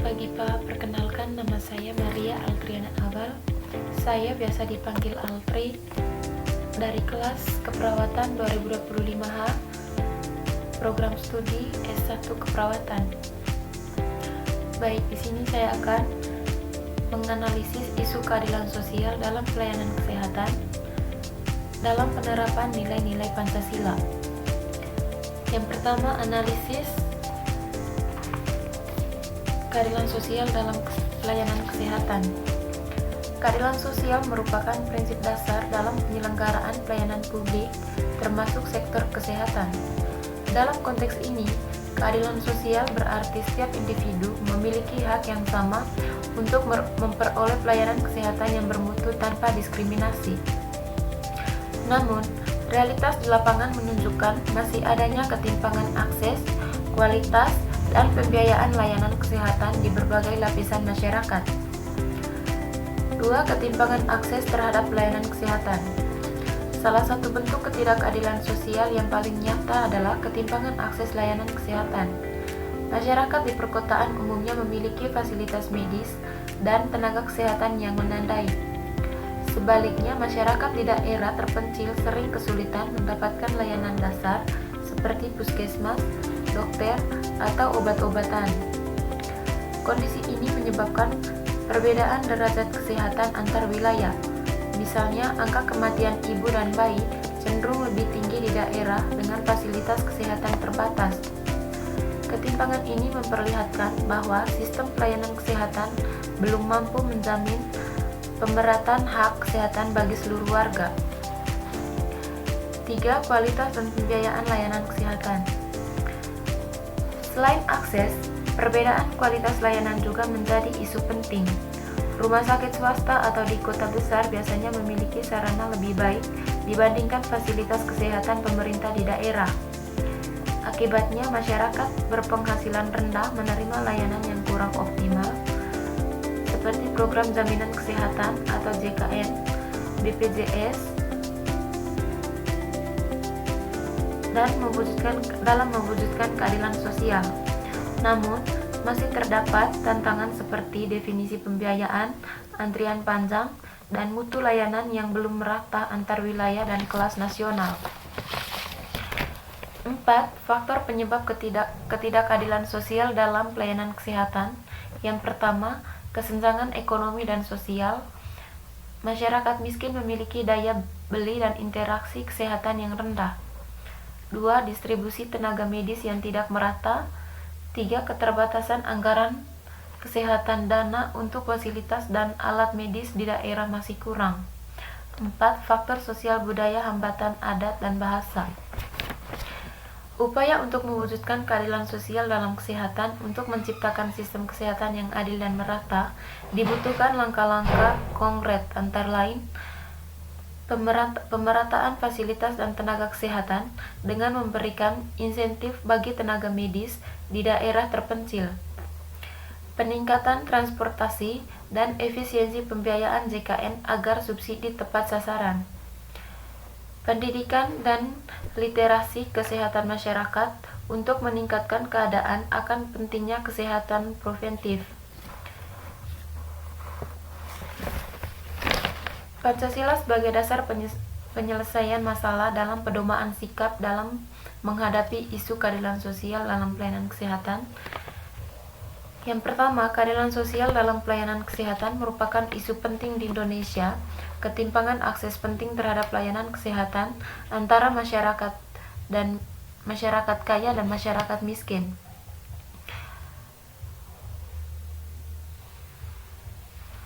pagi Pak, perkenalkan nama saya Maria Altriana Awal. Saya biasa dipanggil Altri dari kelas keperawatan 2025H, program studi S1 keperawatan. Baik, di sini saya akan menganalisis isu keadilan sosial dalam pelayanan kesehatan dalam penerapan nilai-nilai Pancasila. Yang pertama, analisis keadilan sosial dalam pelayanan kesehatan. Keadilan sosial merupakan prinsip dasar dalam penyelenggaraan pelayanan publik, termasuk sektor kesehatan. Dalam konteks ini, keadilan sosial berarti setiap individu memiliki hak yang sama untuk memperoleh pelayanan kesehatan yang bermutu tanpa diskriminasi. Namun, realitas di lapangan menunjukkan masih adanya ketimpangan akses, kualitas, dan pembiayaan layanan kesehatan di berbagai lapisan masyarakat. 2. Ketimpangan akses terhadap pelayanan kesehatan. Salah satu bentuk ketidakadilan sosial yang paling nyata adalah ketimpangan akses layanan kesehatan. Masyarakat di perkotaan umumnya memiliki fasilitas medis dan tenaga kesehatan yang memadai. Sebaliknya, masyarakat di daerah terpencil sering kesulitan mendapatkan layanan dasar seperti puskesmas, dokter, atau obat-obatan. Kondisi ini menyebabkan perbedaan derajat kesehatan antar wilayah. Misalnya, angka kematian ibu dan bayi cenderung lebih tinggi di daerah dengan fasilitas kesehatan terbatas. Ketimpangan ini memperlihatkan bahwa sistem pelayanan kesehatan belum mampu menjamin pemerataan hak kesehatan bagi seluruh warga. 3. Kualitas dan pembiayaan layanan kesehatan. Selain akses, perbedaan kualitas layanan juga menjadi isu penting. Rumah sakit swasta atau di kota besar biasanya memiliki sarana lebih baik dibandingkan fasilitas kesehatan pemerintah di daerah. Akibatnya, masyarakat berpenghasilan rendah menerima layanan yang kurang optimal, seperti program jaminan kesehatan atau JKN, BPJS, dan mewujudkan keadilan sosial. Namun, masih terdapat tantangan seperti definisi pembiayaan, antrian panjang, dan mutu layanan yang belum merata antar wilayah dan kelas nasional. 4. Faktor penyebab ketidakadilan sosial dalam pelayanan kesehatan. Yang pertama, kesenjangan ekonomi dan sosial. Masyarakat miskin memiliki daya beli dan interaksi kesehatan yang rendah. 2. Distribusi tenaga medis yang tidak merata. 3. Keterbatasan anggaran kesehatan, dana untuk fasilitas dan alat medis di daerah masih kurang. 4. Faktor sosial budaya, hambatan adat dan bahasa. Upaya untuk mewujudkan keadilan sosial dalam kesehatan untuk menciptakan sistem kesehatan yang adil dan merata dibutuhkan langkah-langkah konkret, antara lain pemerataan fasilitas dan tenaga kesehatan dengan memberikan insentif bagi tenaga medis di daerah terpencil, peningkatan transportasi dan efisiensi pembiayaan JKN agar subsidi tepat sasaran, pendidikan dan literasi kesehatan masyarakat untuk meningkatkan keadaan akan pentingnya kesehatan preventif. Pancasila sebagai dasar penyelesaian masalah dalam pedomaan sikap dalam menghadapi isu keadilan sosial dalam pelayanan kesehatan. Yang pertama, keadilan sosial dalam pelayanan kesehatan merupakan isu penting di Indonesia. Ketimpangan akses penting terhadap pelayanan kesehatan antara masyarakat kaya dan masyarakat miskin.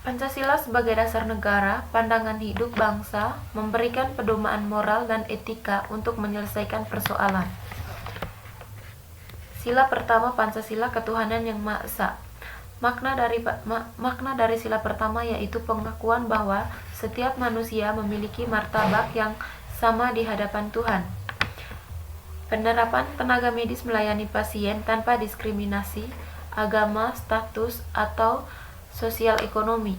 Pancasila sebagai dasar negara, pandangan hidup bangsa, memberikan pedoman moral dan etika untuk menyelesaikan persoalan. Sila pertama Pancasila, ketuhanan yang Maha Esa. Makna dari sila pertama yaitu pengakuan bahwa setiap manusia memiliki martabat yang sama di hadapan Tuhan. Penerapan tenaga medis melayani pasien tanpa diskriminasi, agama, status, atau sosial ekonomi.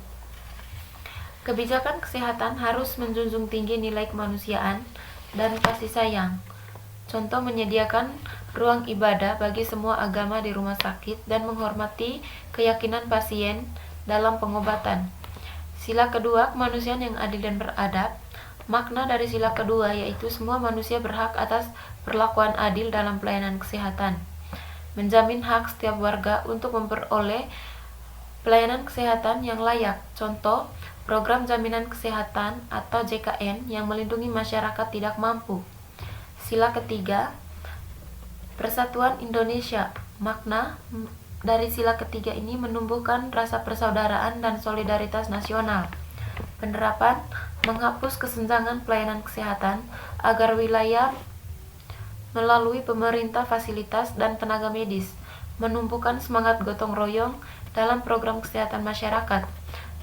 Kebijakan kesehatan harus menjunjung tinggi nilai kemanusiaan dan kasih sayang. Contoh, menyediakan ruang ibadah bagi semua agama di rumah sakit, dan menghormati keyakinan pasien dalam pengobatan. Sila kedua, kemanusiaan yang adil dan beradab. Makna dari sila kedua yaitu semua manusia berhak atas perlakuan adil dalam pelayanan kesehatan. Menjamin hak setiap warga untuk memperoleh pelayanan kesehatan yang layak. Contoh, program jaminan kesehatan atau JKN yang melindungi masyarakat tidak mampu. Sila ketiga, Persatuan Indonesia. Makna dari sila ketiga ini menumbuhkan rasa persaudaraan dan solidaritas nasional. Penerapan, menghapus kesenjangan pelayanan kesehatan agar wilayah melalui pemerintah, fasilitas, dan tenaga medis, menumbuhkan semangat gotong royong dalam program kesehatan masyarakat.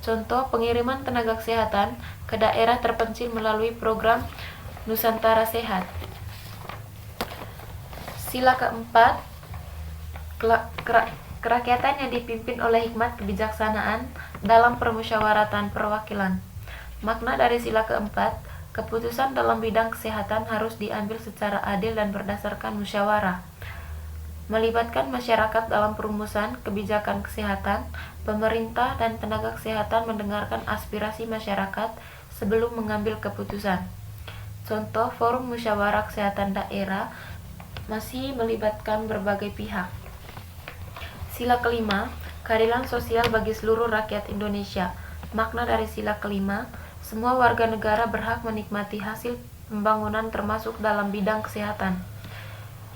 Contoh, pengiriman tenaga kesehatan ke daerah terpencil melalui program Nusantara Sehat. Sila keempat, kerakyatan yang dipimpin oleh hikmat kebijaksanaan dalam permusyawaratan perwakilan. Makna dari sila keempat, keputusan dalam bidang kesehatan harus diambil secara adil dan berdasarkan musyawarah. Melibatkan masyarakat dalam perumusan kebijakan kesehatan, pemerintah dan tenaga kesehatan mendengarkan aspirasi masyarakat sebelum mengambil keputusan. Contoh, forum musyawarah kesehatan daerah masih melibatkan berbagai pihak. Sila kelima, keadilan sosial bagi seluruh rakyat Indonesia. Makna dari sila kelima, semua warga negara berhak menikmati hasil pembangunan termasuk dalam bidang kesehatan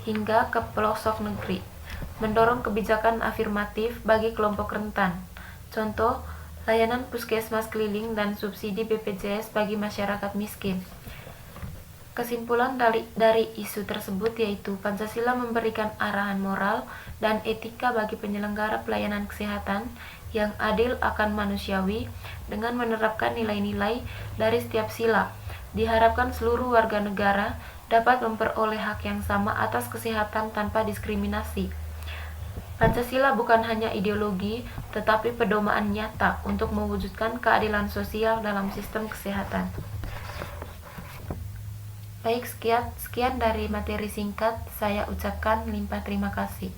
hingga ke pelosok negeri. Mendorong kebijakan afirmatif bagi kelompok rentan. Contoh, layanan puskesmas keliling dan subsidi BPJS bagi masyarakat miskin. Kesimpulan dari isu tersebut yaitu Pancasila memberikan arahan moral dan etika bagi penyelenggara pelayanan kesehatan yang adil akan manusiawi dengan menerapkan nilai-nilai dari setiap sila. Diharapkan seluruh warga negara dapat memperoleh hak yang sama atas kesehatan tanpa diskriminasi. Pancasila bukan hanya ideologi, tetapi pedoman nyata untuk mewujudkan keadilan sosial dalam sistem kesehatan. Baik, sekian dari materi singkat. Saya ucapkan limpah terima kasih.